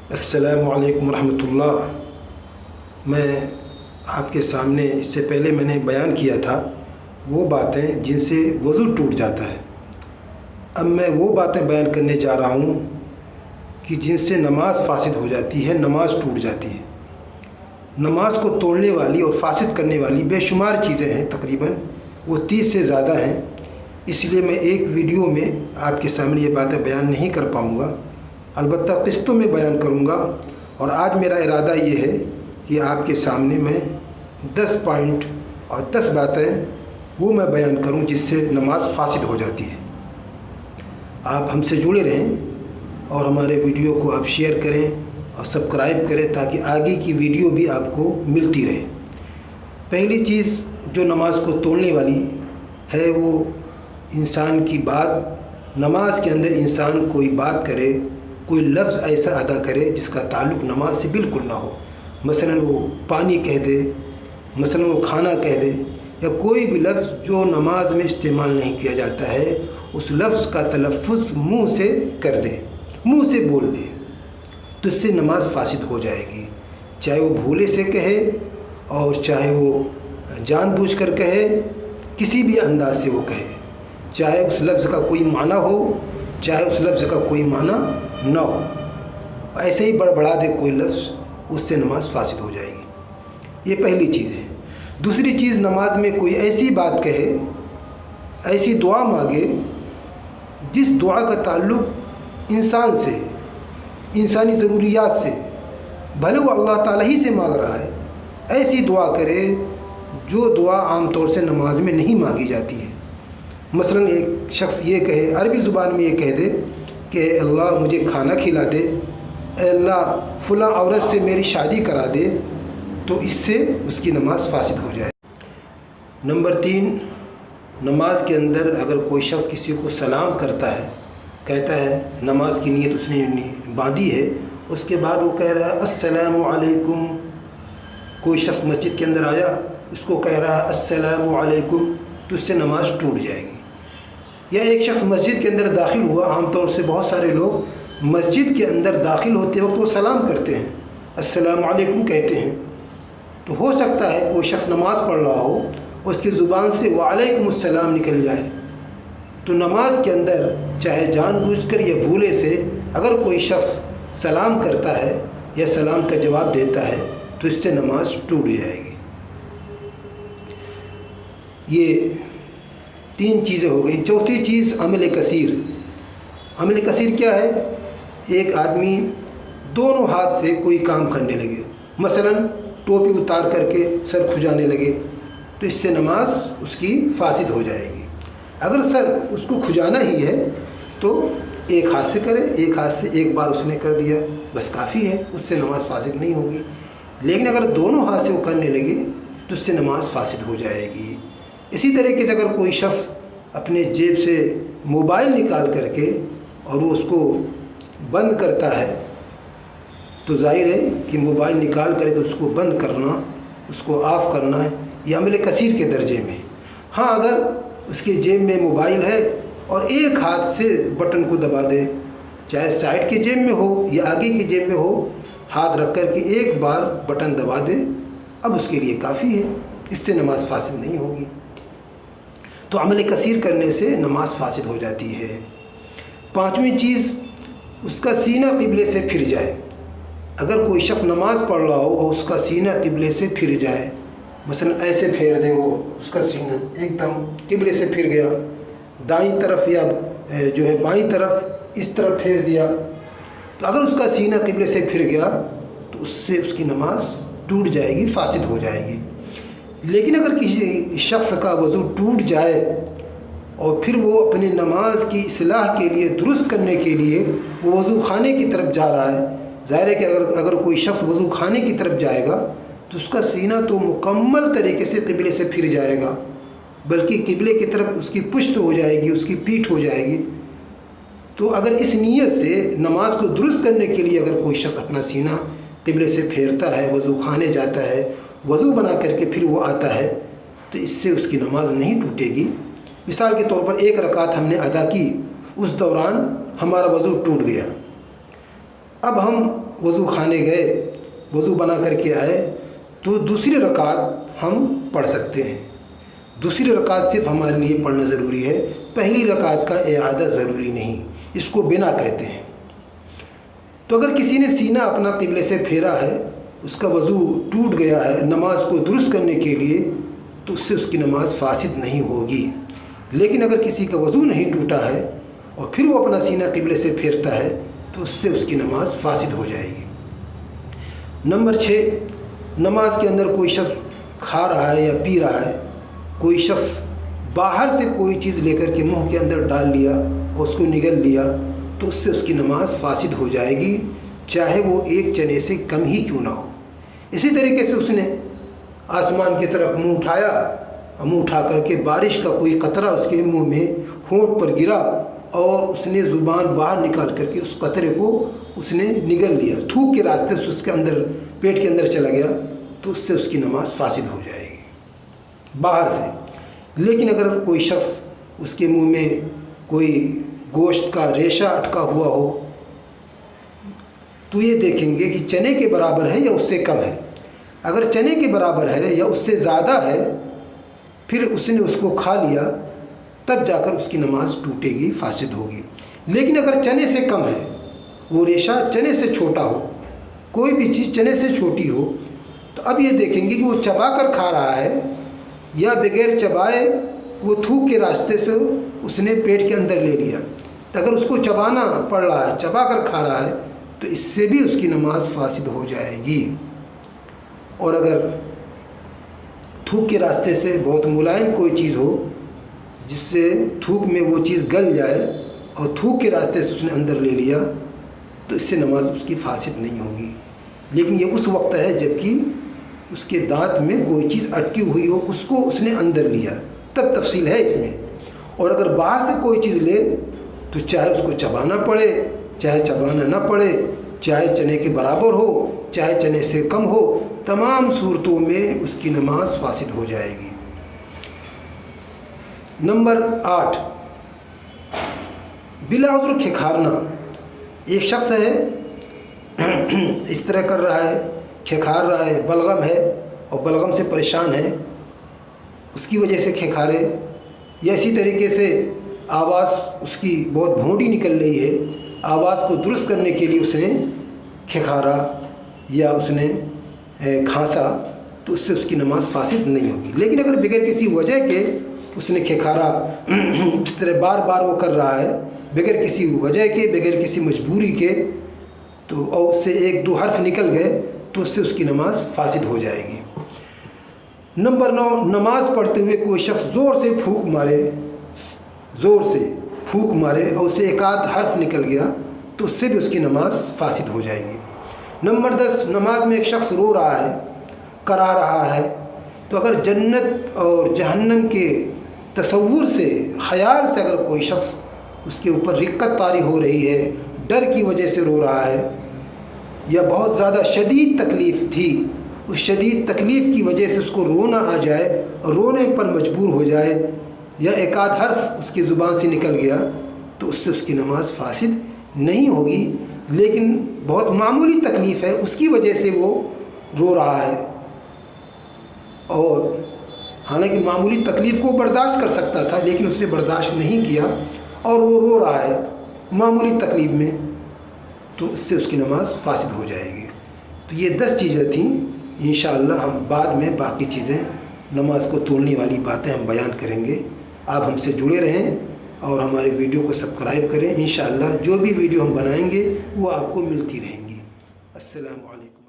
अस्सलामु अलैकुम रहमतुल्लाह। मैं आपके सामने इससे पहले मैंने बयान किया था वो बातें जिनसे वज़ू टूट जाता है। अब मैं वो बातें बयान करने जा रहा हूँ कि जिनसे नमाज फासिद हो जाती है, नमाज टूट जाती है। नमाज को तोड़ने वाली और फासिद करने वाली बेशुमार चीज़ें हैं, तकरीबन वो 30 से ज़्यादा हैं। इसलिए मैं एक वीडियो में आपके सामने ये बातें बयान नहीं कर पाऊँगा, अलबत्ता किस्तों में बयान करूँगा। और आज मेरा इरादा ये है कि आपके सामने मैं 10 पॉइंट और 10 बातें वो मैं बयान करूँ जिससे नमाज फासिद हो जाती है। आप हमसे जुड़े रहें और हमारे वीडियो को आप शेयर करें और सब्सक्राइब करें ताकि आगे की वीडियो भी आपको मिलती रहे। पहली चीज़ जो नमाज को तोड़ने वाली है वो इंसान की बात। नमाज के अंदर इंसान कोई बात करे, कोई लफ्ज़ ऐसा अदा करे जिसका ताल्लुक़ नमाज से बिल्कुल ना हो। मसलन वो पानी कह दे, मसलन वो खाना कह दे, या कोई भी लफ्ज़ जो नमाज में इस्तेमाल नहीं किया जाता है उस लफ्ज़ का तलफ़्फ़ुज़ मुँह से कर दे, मुँह से बोल दे, तो इससे नमाज फासिद हो जाएगी। चाहे वो भूले से कहे और चाहे वो जानबूझकर कहे, किसी भी अंदाज से वो कहे, चाहे उस लफ्ज़ का कोई माना हो चाहे उस लफ्ज़ का कोई माना ना हो, ऐसे ही बड़बड़ा दे कोई लफ्ज़, उससे नमाज फासिद हो जाएगी। ये पहली चीज़ है। दूसरी चीज़, नमाज में कोई ऐसी बात कहे, ऐसी दुआ मांगे जिस दुआ का ताल्लुक़ इंसान से, इंसानी ज़रूरियात से, भले वो अल्लाह ताला ही से मांग रहा है, ऐसी दुआ करे जो दुआ आम तौर से नमाज में नहीं मांगी जाती है। मसलन एक शख्स ये कहे, अरबी ज़ुबान में ये कह दे कि अल्लाह मुझे खाना खिला दे, अल्लाह फ़लाँ औरत से मेरी शादी करा दे, तो इससे उसकी नमाज फासिद हो जाए। नंबर 3, नमाज के अंदर अगर कोई शख्स किसी को सलाम करता है, कहता है, नमाज की नीयत उसने बांधी है, उसके बाद वो कह रहा है अस्सलामु अलैकुम। कोई शख्स मस्जिद के अंदर आया, उसको कह रहा है अस्सलामु अलैकुम, तो उससे नमाज टूट जाएगी। या एक शख्स मस्जिद के अंदर दाखिल हुआ, आमतौर से बहुत सारे लोग मस्जिद के अंदर दाखिल होते वक्त वो सलाम करते हैं, अस्सलामु अलैकुम कहते हैं। तो हो सकता है कोई शख्स नमाज़ पढ़ रहा हो, उसकी ज़ुबान से वालेकुमुस्सलाम निकल जाए। तो नमाज के अंदर चाहे जानबूझकर या भूले से अगर कोई शख्स सलाम करता है या सलाम का जवाब देता है तो इससे नमाज टूट जाएगी। ये 3 चीज़ें हो गई। चौथी चीज़, अमल कसीर। अमल कसीर क्या है? एक आदमी दोनों हाथ से कोई काम करने लगे, मसलन टोपी उतार करके सर खुजाने लगे, तो इससे नमाज उसकी फासिद हो जाएगी। अगर सर उसको खुजाना ही है तो एक हाथ से करे, एक हाथ से एक बार उसने कर दिया, बस काफ़ी है, उससे नमाज फासिद नहीं होगी। लेकिन अगर दोनों हाथ से वो करने लगे तो उससे नमाज फासिद हो जाएगी। इसी तरीके से अगर कोई शख्स अपने जेब से मोबाइल निकाल करके और वो उसको बंद करता है, तो जाहिर है कि मोबाइल निकाल करके तो उसको बंद करना, उसको ऑफ़ करना है, ये अमल कसीर के दर्जे में। हाँ, अगर उसके जेब में मोबाइल है और एक हाथ से बटन को दबा दे, चाहे साइड के जेब में हो या आगे की जेब में हो, हाथ रख कर के एक बार बटन दबा दे, अब उसके लिए काफ़ी है, इससे नमाज फासिद नहीं होगी। तो अमल कसीर करने से नमाज फासिद हो जाती है। 5वीं चीज़, उसका सीना क़िबले से फिर जाए। अगर कोई शख्स नमाज़ पढ़ रहा हो और उसका सीना क़िबले से फिर जाए, मसलन ऐसे फेर दे, वो उसका सीना एकदम क़िबले से फिर गया, दाईं तरफ या जो है बाईं तरफ इस तरफ फेर दिया, तो अगर उसका सीना क़िबले से फिर गया तो उससे उसकी नमाज टूट जाएगी, फासिद हो जाएगी। लेकिन अगर किसी शख्स का वज़ू टूट जाए और फिर वो अपने नमाज की इस्लाह के लिए, दुरुस्त करने के लिए वो वज़ू खाने की तरफ जा रहा है, ज़ाहिर है कि अगर कोई शख्स वज़ू खाने की तरफ जाएगा तो उसका सीना तो मुकम्मल तरीके से क़िबले से फिर जाएगा, बल्कि क़िबले की तरफ उसकी पुश्त हो जाएगी, उसकी पीठ हो जाएगी। तो अगर इस नीयत से नमाज को दुरुस्त करने के लिए अगर कोई शख्स अपना सीना क़िबले से फेरता है, वज़ू खाने जाता है, वज़ू बना करके फिर वो आता है, तो इससे उसकी नमाज नहीं टूटेगी। मिसाल के तौर पर 1 रकात हमने अदा की, उस दौरान हमारा वज़ू टूट गया, अब हम वज़ू खाने गए, वज़ू बना करके आए, तो दूसरी रकात हम पढ़ सकते हैं। दूसरी रकात सिर्फ हमारे लिए पढ़ना ज़रूरी है, पहली रकात का इआदा ज़रूरी नहीं, इसको बिना कहते हैं। तो अगर किसी ने सीना अपना क़िबले से फेरा है, उसका वज़ू टूट गया है नमाज को दुरुस्त करने के लिए, तो उससे उसकी नमाज़ फासिद नहीं होगी। लेकिन अगर किसी का वज़ू नहीं टूटा है और फिर वो अपना सीना क़िबले से फेरता है, तो उससे उसकी नमाज़ फासिद हो जाएगी। नंबर 6, नमाज के अंदर कोई शख्स खा रहा है या पी रहा है, कोई शख्स बाहर से कोई चीज़ लेकर के मुंह के अंदर डाल लिया और उसको निगल लिया, तो उससे उसकी नमाज़ फासिद हो जाएगी, चाहे वो एक चने से कम ही क्यों ना हो। इसी तरीके से उसने आसमान की तरफ मुंह उठाया और मुंह उठा करके बारिश का कोई कतरा उसके मुंह में होंठ पर गिरा और उसने ज़ुबान बाहर निकाल करके उस कतरे को उसने निगल लिया, थूक के रास्ते से उसके अंदर पेट के अंदर चला गया, तो उससे उसकी नमाज़ फासिद हो जाएगी बाहर से। लेकिन अगर कोई शख्स उसके मुंह में कोई गोश्त का रेशा अटका हुआ हो, तो ये देखेंगे कि चने के बराबर है या उससे कम है। अगर चने के बराबर है या उससे ज़्यादा है, फिर उसने उसको खा लिया, तब जाकर उसकी नमाज़ टूटेगी, फासिद होगी। लेकिन अगर चने से कम है, वो रेशा चने से छोटा हो, कोई भी चीज़ चने से छोटी हो, तो अब ये देखेंगे कि वो चबा कर खा रहा है या बगैर चबाए वो थूक के रास्ते से उसने पेट के अंदर ले लिया। तो अगर उसको चबाना पड़ रहा है, चबा कर खा रहा है, तो इससे भी उसकी नमाज़ फासिद हो जाएगी। और अगर थूक के रास्ते से बहुत मुलायम कोई चीज़ हो, जिससे थूक में वो चीज़ गल जाए और थूक के रास्ते से उसने अंदर ले लिया, तो इससे नमाज उसकी फासिद नहीं होगी। लेकिन ये उस वक्त है जबकि उसके दांत में कोई चीज़ अटकी हुई हो, उसको उसने अंदर लिया, तब तफसील है इसमें। और अगर बाहर से कोई चीज़ ले, तो चाहे उसको चबाना पड़े, चाहे चबाना ना पड़े, चाहे चने के बराबर हो, चाहे चने से कम हो, तमाम सूरतों में उसकी नमाज फासिद हो जाएगी। नंबर 8, बिला उज़्र खेखारना। एक शख्स है इस तरह कर रहा है, खेखार रहा है, बलगम है और बलगम से परेशान है, उसकी वजह से खेखारे, या इसी तरीके से आवाज़ उसकी बहुत भोंडी निकल रही है, आवाज़ को दुरुस्त करने के लिए उसने खेखारा या उसने खांसा, तो उससे उसकी नमाज़ फासिद नहीं होगी। लेकिन अगर बगैर किसी वजह के उसने खेखारा, इस तरह बार बार वो कर रहा है बगैर किसी वजह के, बगैर किसी मजबूरी के, तो और उससे 1-2 हर्फ निकल गए, तो उससे उसकी नमाज़ फासिद हो जाएगी। नंबर 9, नमाज़ पढ़ते हुए कोई शख्स ज़ोर से फूंक मारे और उससे 1-आध हर्फ निकल गया, तो उससे भी उसकी नमाज़ फासिद हो जाएगी। नंबर 10, नमाज में एक शख्स रो रहा है, करा रहा है, तो अगर जन्नत और जहन्नम के तसव्वुर से, ख़याल से अगर कोई शख्स उसके ऊपर रिक्कत तारी हो रही है, डर की वजह से रो रहा है, या बहुत ज़्यादा शदीद तकलीफ़ थी, उस शदीद तकलीफ़ की वजह से उसको रोना आ जाए और रोने पर मजबूर हो जाए, या 1-आध हर्फ उसकी ज़ुबान से निकल गया, तो उससे उसकी नमाज़ फासिद नहीं होगी। लेकिन बहुत मामूली तकलीफ़ है, उसकी वजह से वो रो रहा है, और हालांकि मामूली तकलीफ़ को बर्दाश्त कर सकता था, लेकिन उसने बर्दाश्त नहीं किया और वो रो रहा है मामूली तकलीफ़ में, तो उससे उसकी नमाज़ फासिद हो जाएगी। तो ये 10 चीज़ें थीं। इंशाअल्लाह हम बाद में बाकी चीज़ें, नमाज को तोड़ने वाली बातें हम बयान करेंगे। आप हमसे जुड़े रहें और हमारे वीडियो को सब्सक्राइब करें। इंशाअल्लाह जो भी वीडियो हम बनाएंगे वो आपको मिलती रहेंगी। अस्सलामु अलैकुम।